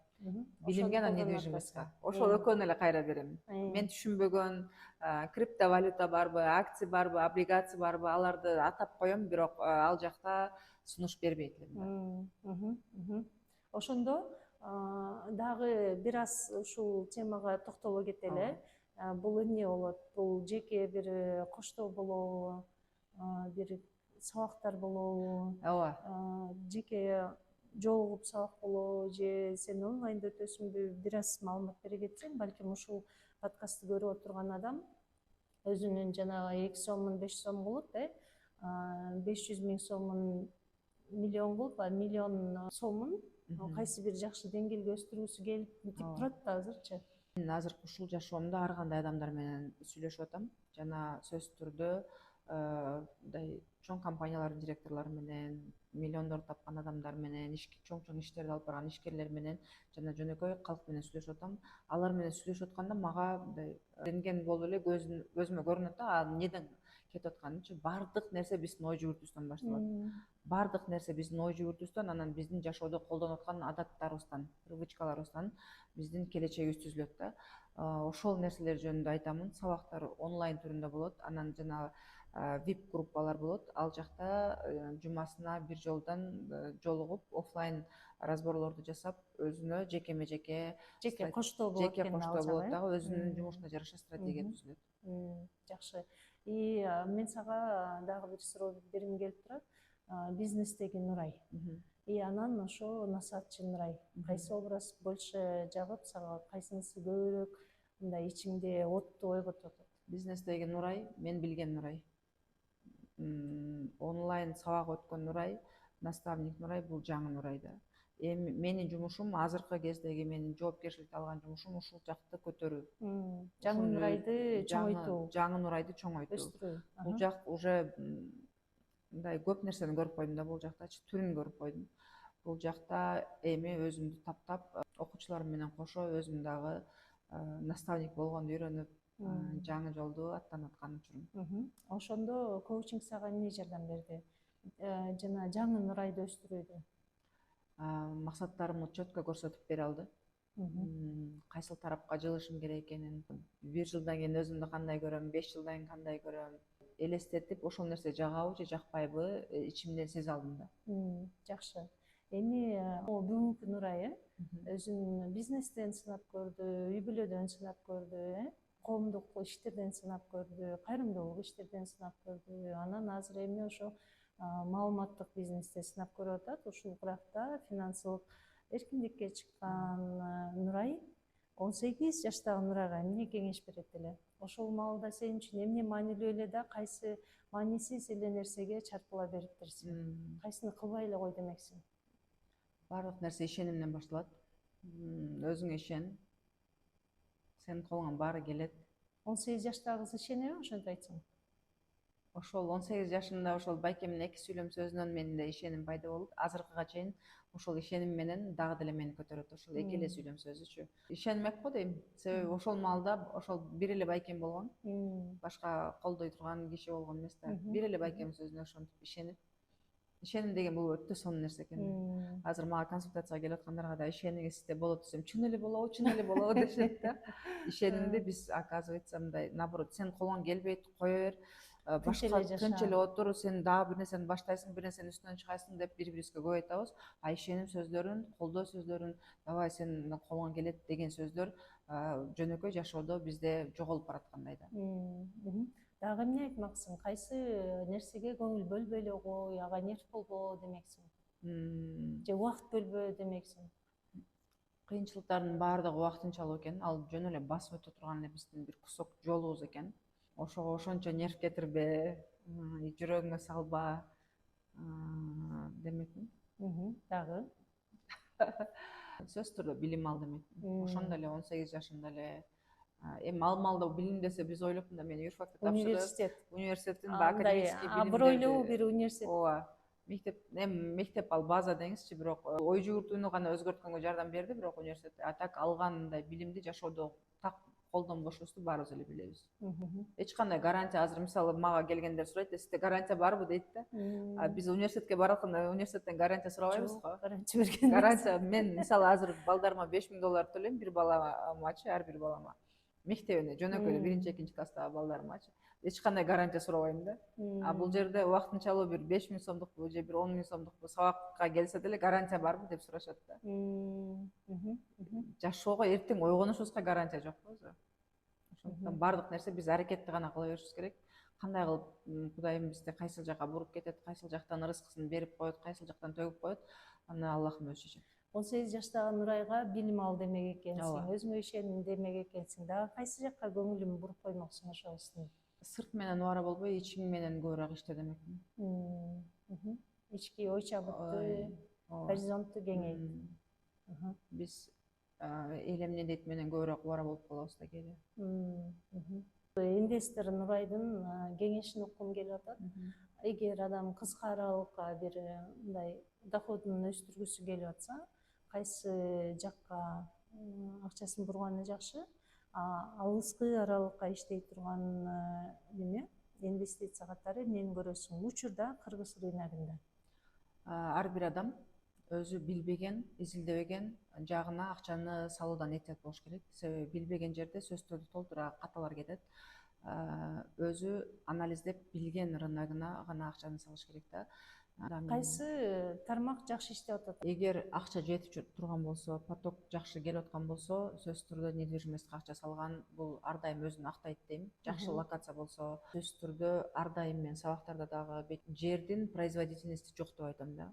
Билимге, анан недвижимостька. Ошол экөөнү эле кайра берем. Мен түшүнбөгөн криптовалюта барбы, акция барбы, облигация барбы, аларды атап коем, бирок ал жакта сунуш бербейт элем. Ошондо дагы бир аз ушул темага токтоло кетели. Бул эмне болот? Бул жеке бир коштоо болобу, бир сабактар болобу? Ооба. Жеке жолугуп сабак болобу же сен онлайнда өтөсүңбү? Бир аз маалымат бере кетсең, балким ушул подкастты көрүп отурган адам өзүнүн жанагы 2 сомун 5 сом кылып, 500 000 сомун миллион кылып, миллион сомун кайсы бир жакшы деңгээлге өстүргүсү келип турат да азырчы. Мен азыркы ушул жашоомдо ар кандай адамдар менен сүйлөшүп атам. Жана сөзсүз түрдө мындай чоң компаниялардын директорлору менен, миллиондор тапкан адамдар менен, чоң иштерди алып барган ишкерлер менен жана жөнөкөй калк менен сүйлөшүп атам. Алар менен сүйлөшүп атканда мага мындай рентген болуп эле көзүмө көрүнөт да, эмнеден кетип атканычы. Баардык нерсе биздин ой жүгүртүүбүздөн башталат. Баардык нерсе биздин ой жүгүртүүбүздөн, анан биздин жашоодо колдонуп аткан адаттарыбыздан, привычкаларыбыздан биздин келечегибиз түзүлөт да. Ошол нерселер жөнүндө айтамын. Сабактар онлайн түрүндө болот. Анан жана VIP группалар болот. Ал жакта жумасына бир жолдан жолугуп офлайн разборлорду жасап, өзүнө жекеме жеке коштоо болот жеке экен ал коштоо болот жагы, дагы, өзүнүн жумушуна жараша стратегия түзүлөт. Жакшы. И мен сага дагы бир суроо бергим келип турат. Бизнестеги Нурай. И анан ошо насаатчы Нурай. Кайсы образ больше жагып, сага кайсынысы көбүрөөк мындай ичиңде отту ойготуп атат? Бизнестеги Нурай, мен билген Нурай. Онлайн сабак өткөн Нурай, наставник Нурай бул жаңы Нурай да. Эми менин жумушум, азыркы кездеги менин жоопкерчиликти алган жумушум ушул жакты көтөрүү. Жаңы Нурайды чоңойтуу. Жаңы Нурайды чоңойтуу. Өстүрүү. Бул жак уже мындай көп нерсени көрүп койдум да, бул жактачы түрүн көрүп койдум. Бул жакта эми өзүмдү таптап, окуучуларым менен кошо өзүм дагы наставник болгонду үйрөнүп, жаңы жолду аттанып аткан учурум. Ошондо коучинг сага эмне жардам берди? Жана жаңы Нурайды өстүрүүдө? Максаттарымды четко көрсөтүп бере алды. Кайсыл тарапка жылышым керек экенин, 1 жылдан кийин өзүмдү кандай көрөм, 5 жылдан кийин кандай көрөм, элестетип, ошол нерсе жагабы же жакпайбы ичимден сезе алдым да. Жакшы. Эми бүгүнкү Нурай өзүн бизнестен сынап көрдү, үй бүлөдөн сынап көрдү, коомдук иштерден сынап көрдү, кайрымдуулук иштерден сынап көрдү. Анан азыр эми ошо маалыматтык бизнесте сынап көрүп атат. Ушул графта финансылык эркиндикке чыккан Нурай 18 жаштагы Нурайга эмне кеңеш берет эле? Ошол маалда сен үчүн эмне маанилүү эле да, кайсы маанисиз эле нерсеге чарпыла бериптирсиң? Кайсыны кылбай эле кой демексиң? Барлык нерсе ишенимден башталат. Өзүңө ишен. Сенин колуңан баары келет. 18 жаштагы кыз ишенеби ошентип айтсаң? Ошол 18 жашымда ошол байкемдин 2 сүйлөм сөзүнөн менде ишеним пайда болуп, азыркыга чейин ошол ишеним менен дагы деле мени көтөрөт. Ошол 2 эле сүйлөм сөзүчү. Ишенмек го дейм. Себеби ошол маалда ошол бир эле байкем болгон. Башка колдой турган киши болгон эмес да. Бир эле байкемдин сөзүнө ошентип ишенип. Ишеним деген бул өтө сонун нерсе экен. Азыр мага консультацияга келип аткандарга да ишениңизде болот десем, чын эле болобу дешет да. Ишенимди биз, оказывается, мындай наоборот, сенин колуңан келбейт, кое бер. Башка тынч эле отур, сен дагы бир нерсени баштайсың, бир нерсенин үстүнөн чыгасың деп бири-бирибизге көп айтабыз. Ишеним сөздөрүн, колдоо сөздөрүн, давай сенин колуңан келет деген сөздөр жөнөкөй жашоодо бизде жоголуп бараткандай да. Дагы эмне айтмаксың? Кайсы нерсеге көңүл бөлбөй эле кой, ага нерв болбо демексиң? Же убакыт бөлбө демексиң? Кыйынчылыктардын баардыгы убактынчалуу экен. Ал жөн эле басып өтө турган эле биздин бир кусок жолубуз экен. Ошого ошончо нерв кетирбе, жүрөгүңө салба демекмин. Дагы? Сөзсүз түрдө билим ал демекмин. Ошондо эле 18 жашымда эле эми ал маалда билим десе биз ойлоптум да, мен юрфакты тапшырып, университеттин академический билимдерди. Абройлуу бир университет. Ооба. Мектеп ал база деңизчи, бирок ой жүгүртүүнү гана өзгөрткөнгө жардам берди, бирок университет. А так алган мындай билимди жашоодо так колдонбошубузду баарыбыз эле билебиз. Эч кандай гарантия, азыр мисалы мага келгендер сурайт, сизде гарантия барбы дейт да. Биз университетке баратканда университеттен гарантия сурабайбыз го. Гарантия берген. Гарантия, мен мисалы азыр балдарыма $5000 төлөйм, бир баламачы, ар бир балама. Мектебине жөнөкөй эле 1-2 класстагы балдарымачы. Эч кандай гарантия сурабайм да. А бул жерде убактынчалуу бир 5000 сомдукпу же бир 10 000 сомдукпу сабакка келсе деле гарантия барбы деп сурашат да. Жашоого эртең ойгонушубузга гарантия жок го өзү. Ошондуктан баардык нерсе биз аракетти гана кыла беришибиз керек. Кандай кылып Кудайым бизди кайсыл жака буруп кетет, кайсыл жактан рызкысын берип коет, кайсыл жактан төгүп коет, аны Аллахым өзү чечет. 18 жаштагы Нурайга билим ал демек экенсиң, өзүңө ишеним демек экенсиң. Дагы кайсы жакка көңүлүм буруп коймоксуң ошол? Сырт менен убара болбой, ичиң менен көбүрөөк иште демекмин. Ички ой чабытты, горизонтту кеңейт. Биз эл эмне дейт менен көбүрөөк убара болуп калабыз да кээде. Инвестор Нурайдын кеңешин уккум келип атат. Эгер адам кыска аралыкка бир мындай доходун өстүргүсү келип атса, кайсы жакка акчасын бурганы жакшы? Алыскы аралыкка иштей турган неме инвестиция катары эмнени көрөсүң учурда кыргыз рыногунда? Ар бир адам өзү билбеген, изилдебеген жагына акчаны салуудан этият болуш керек. Себеби билбеген жерде сөзсүз түрдө толтура каталар кетет. өзү анализдеп билген рыногуна гана акчаны салыш керек да. Кайсы тармак жакшы иштеп атат? Эгер акча жетип турган болсо, поток жакшы келип аткан болсо, сөзсүз түрдө недвижимостьке акча салган бул ар дайым өзүн актайт дейм. Жакшы локация болсо, сөзсүз түрдө ар дайым мен сабактарда дагы жердин производительности жок деп айтам да.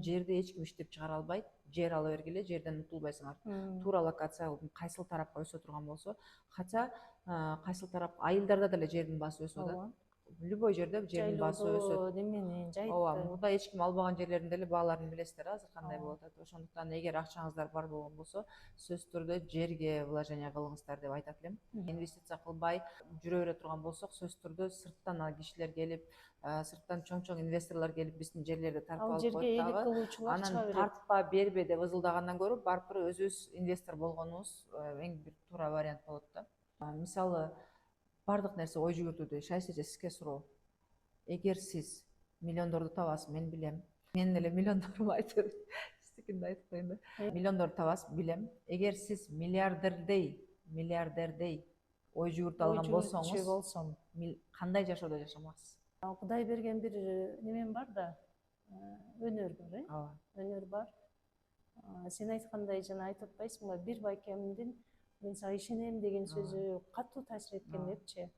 Жерди эч ким иштеп чыгара албайт. Жер ала бергиле, жерден утулбайсыңар. Туура локация кайсыл тарапка өсө турган болсо, хотя кайсыл тарап айылдарда деле жердин баасы өсүп атат. Любой жерде жердин баасы өсөт. Немени жайтты. Ооба, мурда эч ким албаган жерлердин деле бааларын билесиздер азыр кандай болуп атат. Ошондуктан эгер акчаңыздар бар болгон болсо, сөзсүз түрдө жерге вложение кылыңыздар деп айтат элем. Инвестиция кылбай жүрө бере турган болсок, сөзсүз түрдө сырттан кишилер келип, сырттан чоң чоң келип биздин жерлерди тартып алып жерге элик кылуучулар чыга анан берет. тартпа бербе деп ызылдагандан көрө барып туруп өзүбүз инвестор болгонубуз эң бир туура вариант болот да. Мисалы, бардык нерсе ой жүгүртүүдө эч эже сизге суроо. Эгер сиз миллиондорду табасыз, мен билем. Менин эле миллиондорум айтып, сиздикин да айтып коеюн да. Миллиондорду табасыз, билем. Эгер сиз миллиардердей ой жүгүртүп алган болсоңуз, кандай жашоодо жашамаксыз? Кудай берген бир немем бар да, өнөр бар, Ооба. Өнөр бар. Сен айткандай жана айтып атпайсыңбы, бир байкемдин мен сага ишенем деген сөзү катуу таасир эткен депчи.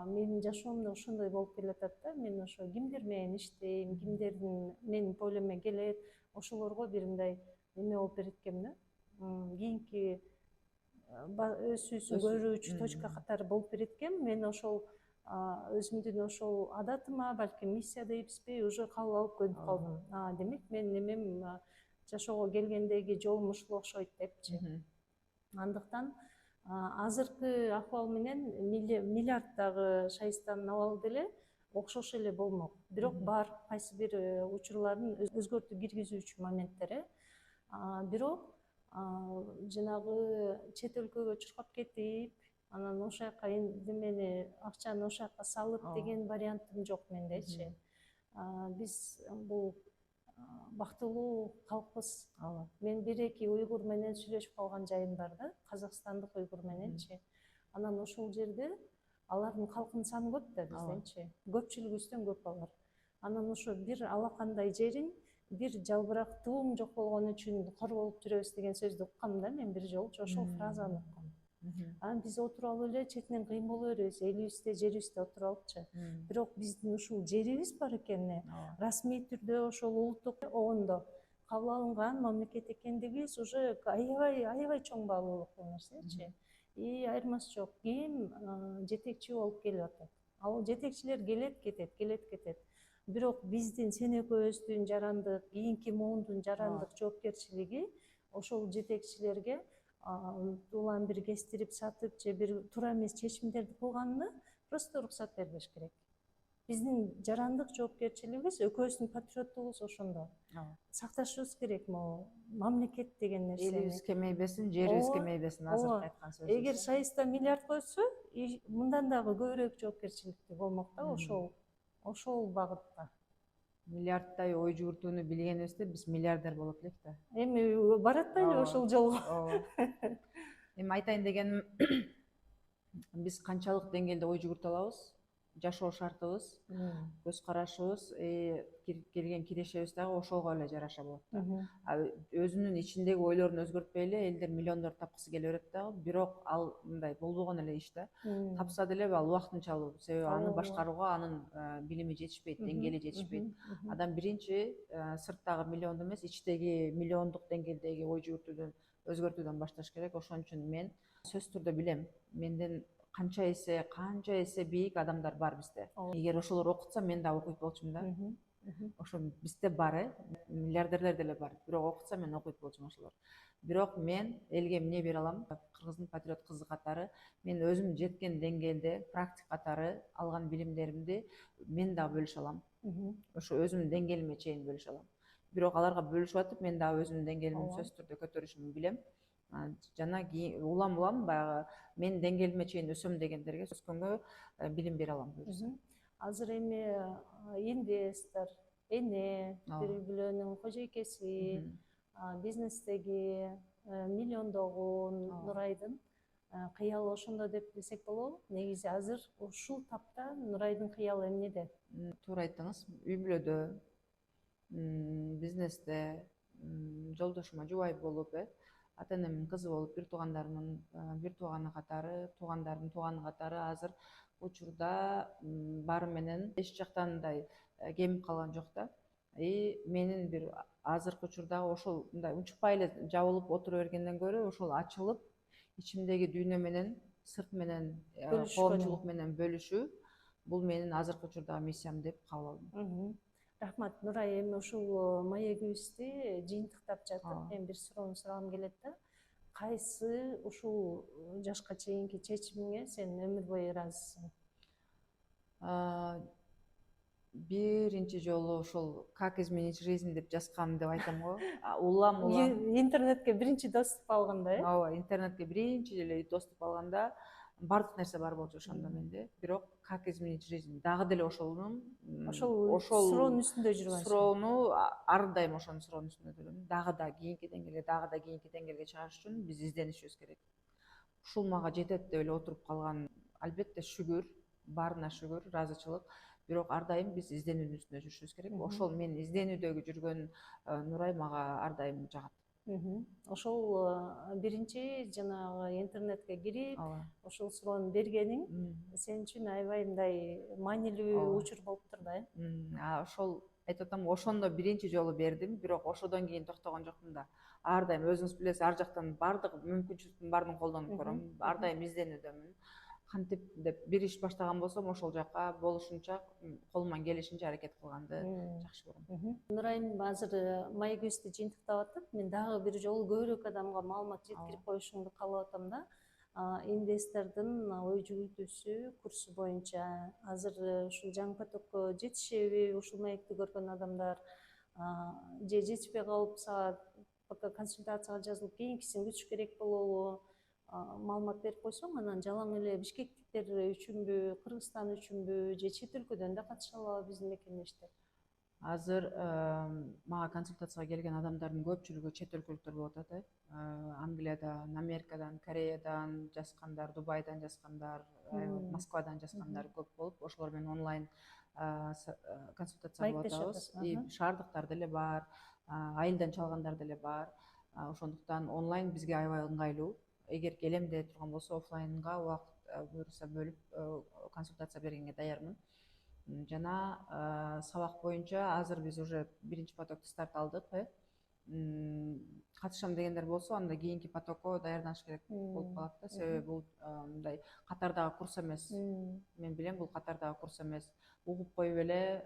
Менин жашоомдо ошондой болуп келатат да. Мен ошо кимдер менен иштейм, кимдердин менин полеме келет, ошолорго бир мындай неме болуп берет экенмин да. Кийинки өсүүсүн көрүүчү точка катары болуп берет экен. Мен ошол өзүмдүн ошол адатыма, балким миссия дейбизби, уже кабыл алып көнүп калдым. Демек мен немем жашоого келгендеги жолум ушул окшойт депчи. Андыктан азыркы ахыбал менен миллиарддагы шайыстан абалы деле окшош эле болмок. Бирок бар кайсы бир учурлардын өзгөртүү киргизүүчү моменттери. Бирок жанагы чет өлкөгө чуркап кетип, анан ошол жака немени акчаны ошол жака салып деген вариантым жок мендечи. Биз бул бактылуу калкпыз. Мен бир-эки уйгур менен сүйлөшүп калган жайым бар да, казакстандык уйгур мененчи. Анан ошол жерде алардын калкынын саны көп да бизденчи. Көпчүлүгүбүздөн көп алар. Анан ошо бир алакандай жерин бир жалбырактууң жок болгон үчүн кор болуп жүрөбүз деген сөздү уккам да мен бир жолчу, ошол фразаны уккам. Анан биз отуруп алып эле четинен кыйын боло беребиз, элибизде жерибизде отуруп алыпчы. Бирок биздин ушул жерибиз бар экенине расмий түрдө ошол улуттук огондо кабыл алынган мамлекет экендигибиз уже аябай чоң баалуулук бул нерсечи. Айырмасы жок. Ким жетекчи болуп келип атат? Ал жетекчилер келет кетет. Бирок биздин сен экөөбүздүн жарандык, кийинки муундун жарандык жоопкерчилиги ошол жетекчилерге улам бир кестирип сатып же бир туура эмес чечимдерди кылганына просто уруксат бербеш керек. Биздин жарандык жоопкерчилигибиз, экөөбүздүн патриоттугубуз ошондо. Сакташыбыз керек могу мамлекет деген нерсени. Элибиз кемейбесин, жерибиз кемейбесин, азыркы айткан сөзүбүз. Эгер сайыста миллиардга өтсө, мындан дагы көбүрөөк жоопкерчиликтүү болмок да ошол багытта. Миллиардтай ой жүгүртүүнү билгенибизде биз миллиардер болот элек да. Эми баратпайлы ошол жолго. Эми айтайын дегеним, биз канчалык деңгээлде ой жүгүртө алабыз, жашоо шартыбыз, көз карашыбыз, келген кирешебиз дагы ошого эле жараша болот да. Өзүнүн ичиндеги ойлорун өзгөртпөй эле элдер миллиондор тапкысы келе берет дагы, бирок ал мындай болбогон эле иш да. Тапса деле ал убактынчалуу, себеби аны башкарууга анын билими жетишпейт, деңгээли жетишпейт. Адам биринчи сырттагы миллионду эмес, ичтеги миллиондук деңгээлдеги ой жүгүртүүдөн өзгөртүүдөн башташ керек. Ошон үчүн мен сөзсүз түрдө билем, менден канча эсе бийик адамдар бар бизде. Эгер ошолор окутса, мен да окуйт болчумун да. Ошо бизде бар, миллиардерлер деле бар. Бирок окутса, мен окуйт болчумун ошолор. Бирок мен элге эмне бере алам? Кыргыздын патриот кызы катары мен өзүм жеткен деңгээлде практик катары алган билимдеримди мен да бөлүшө алам. Ошо өзүмдүн деңгээлиме чейин бөлүшө алам. Бирок аларга бөлүшүп атып, мен да өзүмдүн деңгээлимди сөзсүз түрдө көтөрүшүмдү билем. Жана улам баягы мен деңгээлиме чейин өсөм дегендерге өскөнгө билим бере алам. Азыр эми инвестор, эне, бир үй-бүлөнүн кожойкеси, бизнестеги миллиондогун Нурайдын кыялы ошондо деп десек болобу. Негизи азыр ушул тапта Нурайдын кыялы эмнеде? Туура айттыңыз. Үй бүлөдө, бизнесте, жолдошума жубай болуп, ата энемдин кызы болуп, бир туугандарымдын бир тууганы катары, туугандардын тууганы катары азыр учурда баары менен эч жактан мындай кемип калган жок да. И менин бир азыркы учурдагы ошол мындай унчукпай эле жабылып отура бергенден көрө ошол ачылып, ичимдеги дүйнө менен, сырт менен, коомчулук менен бөлүшүү бул менин азыркы учурдагы миссиям деп кабыл алдым. Рахмат, Нурай. Эми ушул маегибизди жыйынтыктап жатып, мен бир суроону сурагым келет да. Кайсы ушул жашка чейинки чечимиңе сен өмүр бою ыраазысың? Биринчи жолу ошол «Как изменить жизнь» деп жазгам деп айтам го. Улам Интернетке биринчи доступ алганда, ооба, интернетке биринчи эле доступ алганда бардык нерсе бар болчу ошондо менде. Бирок «Как изменить жизнь» дагы деле ошол суроонун үстүндө жүргөнсүң. Суроону ар дайым ошонун суроонун үстүндө жүрөм. Дагы да кийинки деңгээлге чыгыш үчүн биз изденишибиз керек. Ушул мага жетет деп эле отуруп калган, албетте шүгүр, баарына шүгүр, ыраазычылык. Бирок ар дайым биз изденүүнүн үстүндө жүрүшүбүз керек. Ошол мен изденүүдөгү жүргөн Нурай мага ар дайым жагат. Ошол биринчи жанагы интернетке кирип, ошол суроону бергениң сен үчүн аябай мындай маанилүү учур болуптур да. Ошол айтып атам, ошондо биринчи жолу бердим, бирок ошодон кийин токтогон жокмун да. Ар дайым өзүңүз билесиз, ар жактан баардык мүмкүнчүлүктүн баарын колдонуп көрөм. Ар дайым изденүүдөмүн. Кантип деп бир иш баштаган болсом, ошол жака болушунча колуман келишинче аракет кылганды жакшы көрөм. Нурайым азыр маегибизди жыйынтыктап атып, мен дагы бир жолу көбүрөөк адамга маалымат жеткирип коюшуңду каалап атам да. Инвестордун ой жүгүртүүсү курсу боюнча азыр ушул жаңы потокко жетишеби, ушул маекти көргөн адамдар же жетишпей калып сага пока консультацияга жазылып кийинкисин күтүш керек болобу? Маалымат берип койсоң, анан жалаң эле бишкектиктер үчүнбү, Кыргызстан үчүнбү же чет өлкөдөн да катыша алабы биздин мекемештер? Азыр мага консультацияга келген адамдардын көпчүлүгү чет өлкөлүктөр болуп атат. Англиядан, Америкадан, Кореядан жазгандар, Дубайдан жазгандар, Москвадан жазгандар көп болуп, ошолор менен онлайн консультация кылып атабыз. Шаардыктар деле бар, айылдан чалгандар деле бар. Ошондуктан онлайн бизге аябай ыңгайлуу. Эгер келем дей турган болсо, офлайнга убакыт буюрса бөлүп консультация бергенге даярмын. Жана сабак боюнча азыр биз уже биринчи потокту старт алдык. Катышам дегендер болсо, анда кийинки потокко даярданыш керек болуп калат да. Себеби бул мындай катардагы курс эмес. Мен билем, бул катардагы курс эмес. Угуп коюп эле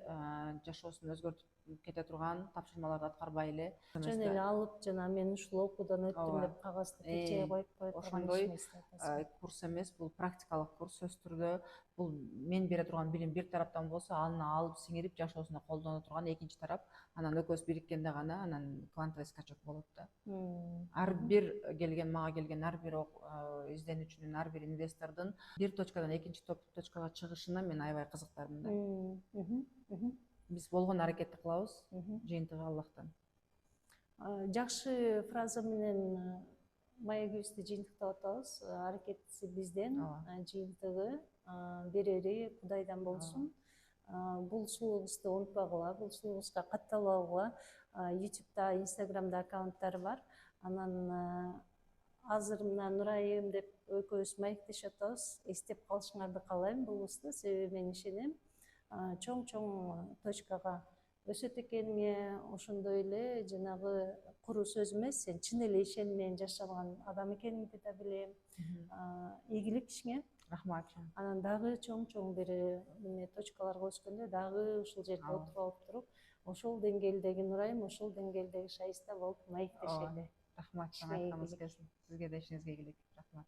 жашоосун өзгөртүп кете турган, тапшырмаларды аткарбай эле жөн эле алып, жана мен ушул окуудан өттүм деп кагазды текчее коюп коет. Ошондой курс эмес, бул практикалык курс. Сөз түрдө бул мен бере турган билим бир тараптан болсо, аны алып сиңирип жашоосуна колдоно турган экинчи тарап. Анан экөөбүз бириккенде гана анан квантовый скачок болот да. Ар бир мага келген ар бир изденүүчүнүн, ар бир инвестордун бир точкадан экинчи точкага чыгышына мен аябай кызыктармын да. Биз болгон аракетти кылабыз, жыйынтыгы Аллахтан. Жакшы фраза менен маегибизди жыйынтыктап атабыз. Аракети бизден, жыйынтыгы берери Кудайдан болсун. Бул сулуубузду унутпагыла, бул сулуубузга катталбагыла. YouTube'да, Instagram'да аккаунттары бар. Анан азыр мына Нурайым деп экөөбүз маектешип атабыз. Эстеп калышыңарды каалайм булубузду, себеби мен ишенем чоң точкага өсөт экениңе, ошондой эле жанагы куру сөз эмес, сен чын эле ишеним менен жашаган адам экениңди да билем. Ийгилик ишиңе. Рахмат. Анан дагы чоң бир точкаларга өскөндө дагы ушул жерде отуруп алып туруп, ошол деңгээлдеги Нурайым, ошол деңгээлдеги Шайиста болуп маектешели. Рахмат, айтканыңыз келсин. Сизге да ишиңизге ийгилик. Рахмат.